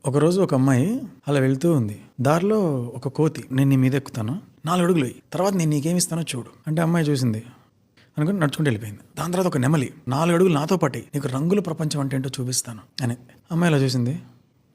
ఒకరోజు ఒక అమ్మాయి అలా వెళ్తూ ఉంది. దారిలో ఒక కోతి, నేను నీ మీద ఎక్కుతాను, 4 అడుగులు వెయ్యి, తర్వాత నేను నీకేమిస్తానో చూడు అంటే అమ్మాయి చూసింది అనుకుని నడుచుకుంటూ వెళ్ళిపోయింది. దాని తర్వాత ఒక నెమలి, 4 అడుగులు నాతో పాటి, నీకు రంగుల ప్రపంచం అంటే ఏంటో చూపిస్తాను అని. అమ్మాయి అలా చూసింది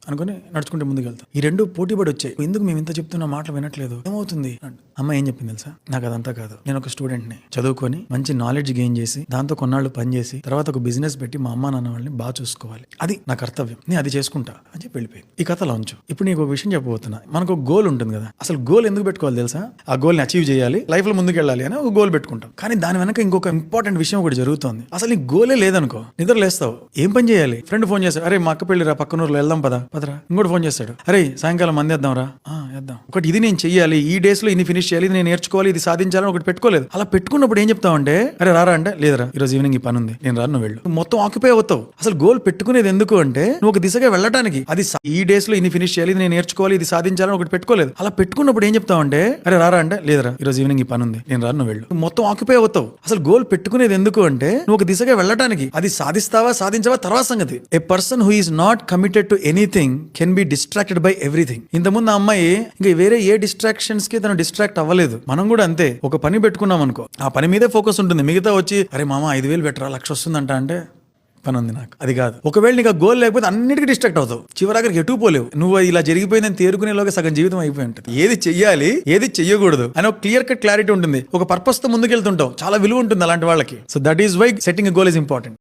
అనుకుని నడుచుకుంటే ముందుకు వెళ్తాం. ఈ రెండు పోటీపడి వచ్చాయి. ఎందుకు మేము ఇంత చెప్తున్న మాటలు వినట్లేదు, ఏమవుతుంది? అమ్మాయి ఏం చెప్పింది తెలుసా? నాకు అదంతా కాదు, నేను ఒక స్టూడెంట్ని, చదువుకొని మంచి నాలెడ్జ్ గెయిన్ చేసి దాంతో కొన్నాళ్ళు పని చేసి తర్వాత ఒక బిజినెస్ పెట్టి మా అమ్మ నాన్న వాళ్ళని బాగా చూసుకోవాలి, అది నా కర్తవ్యం, నేను అది చేసుకుంటా అని చెప్పి వెళ్ళిపోయింది. ఈ కథ లాంచ్. ఇప్పుడు నీకు ఒక విషయం చెప్పబోతున్నా. మనకు ఒక గోల్ ఉంటుంది కదా, అసలు గోల్ ఎందుకు పెట్టుకోవాలి తెలుసా? ఆ గోల్ని అచీవ్ చేయాలి, లైఫ్ లో ముందుకు వెళ్ళాలి అని ఒక గోల్ పెట్టుకుంటాం. కానీ దాని వెనక ఇంకొక ఇంపార్టెంట్ విషయం ఒకటి జరుగుతుంది. అసలు నీ గోలే లేదనుకో, నిద్ర లేస్తావు, ఏం పని చేయాలి? ఫ్రెండ్ ఫోన్ చేస్తాడు, అరే మా అక్క పెళ్లిరా, పక్కన ఊర్లో వెళ్దాం పదరా. ఇంకోటి ఫోన్ చేస్తాడు, అరే సాయంకాలం మంది వేద్దాం రా, వేద్దాం. ఒకటి ఇది నేను చెయ్యాలి, ఈ డేస్ లో ఇన్ని ఫినిష్ చేయాలి, ఇది నేను నేర్చుకోవాలి, ఇది సాధించాలని ఒకటి పెట్టుకోలేదు. అలా పెట్టుకున్నప్పుడు ఏం చెప్తావంటే, అరే రారా అంటే, లేదరా ఈరోజు ఈవినింగ్ ఈ పని ఉంది, నేను రాను, నువ్వు వెళ్ళు. మొత్తం ఆక్యుపై అవుతావు. అసలు గోల్ పెట్టుకునేది ఎందుకు అంటే నువ్వు ఒక దిశగా వెళ్ళడానికి. అది ఈ డేస్ లో ఇన్ని ఫినిష్ చేయాలి, ఇది నేను నేర్చుకోవాలి, ఇది సాధించాలని ఒకటి పెట్టుకోలేదు. అలా పెట్టుకున్నప్పుడు ఏం చెప్తావంటే, అరే రారా అంటే, లేదరా ఈరోజు ఈవినింగ్ ఈ పని ఉంది, నేను రాను, నువ్వు వెళ్ళు. మొత్తం ఆక్యుపై అవుతావు. అసలు గోల్ పెట్టుకునేది ఎందుకు అంటే నువ్వు ఒక దిశగా వెళ్ళడానికి. అది సాధిస్తావా సాధించవా తర్వాత సంగతి. A person who is not committed to anything can be distracted by everything. ఇంతకుముందు ఆ అమ్మాయి ఇంకా వేరే ఏ డిస్ట్రాక్షన్స్ కి తను డిస్ట్రాక్ట్ అవ్వలేదు. మనం కూడా అంతే, ఒక పని పెట్టుకున్నాం అనుకో, ఆ పని మీదే ఫోకస్ ఉంటుంది. మిగతా వచ్చి అరే మామ 5,000 బెటరా, 1,00,000 వస్తుందంట అంటే పని ఉంది నాకు, అది కాదు. ఒకవేళ నీకు గోల్ లేకపోతే అన్నిటికీ డిస్ట్రాక్ట్ అవుతావు, చివరికి ఎటు పోలేవు. నువ్వు ఇలా జరిగిపోయిందని తేరుకునేలోగా సగం జీవితం అయిపోయి ఉంటుంది. ఏది చెయ్యాలి ఏది చెయ్యకూడదు అని ఒక క్లియర్ కట్ క్లారిటీ ఉంటుంది. ఒక పర్పస్ తో ముందుకెళ్తుంటావు, చాలా విలువ ఉంటుంది అలాంటి వాళ్ళకి. So that is why setting a goal is important.